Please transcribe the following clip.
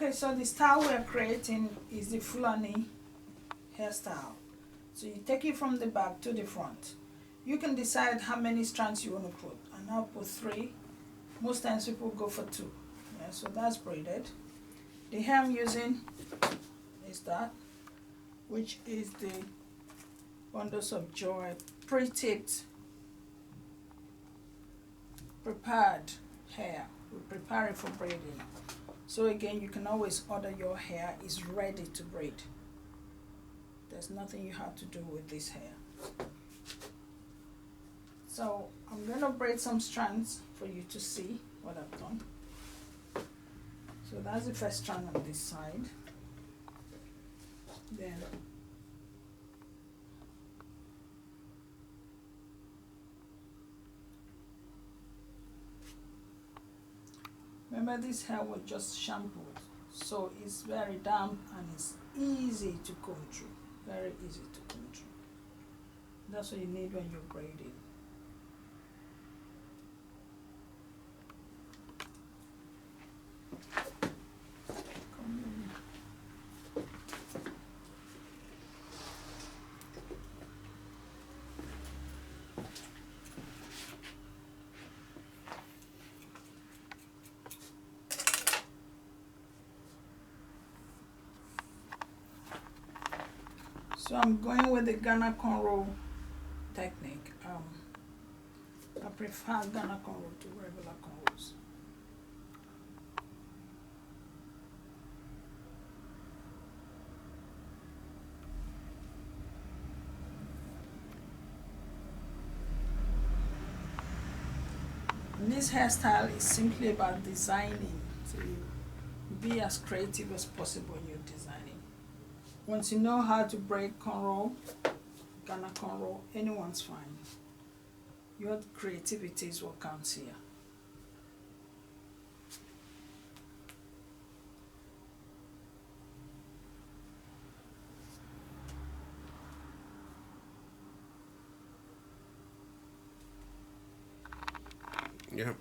Okay, so the style we're creating is the Fulani hairstyle. So you take it from the back to the front. You can decide how many strands you want to put, and I'll put 3. Most times people go for 2. Yeah, so that's braided. The hair I'm using is that, which is the Bundles of Joy pre-tipped, prepared hair. We prepare it for braiding. So again, you can always order your hair is ready to braid. There's nothing you have to do with this hair. So I'm going to braid some strands for you to see what I've done. So that's the first strand on this side. Then remember, this hair was just shampooed, so it's very damp and it's easy to comb through. Very easy to comb through. That's what you need when you're braiding. So I'm going with the Ghana cornrow technique. I prefer Ghana cornrow to regular cornrows. And this hairstyle is simply about designing, so you be as creative as possible in your designing. Once you know how to braid cornrow, Ghana cornrow, anyone's fine. Your creativity is what counts here. Yep.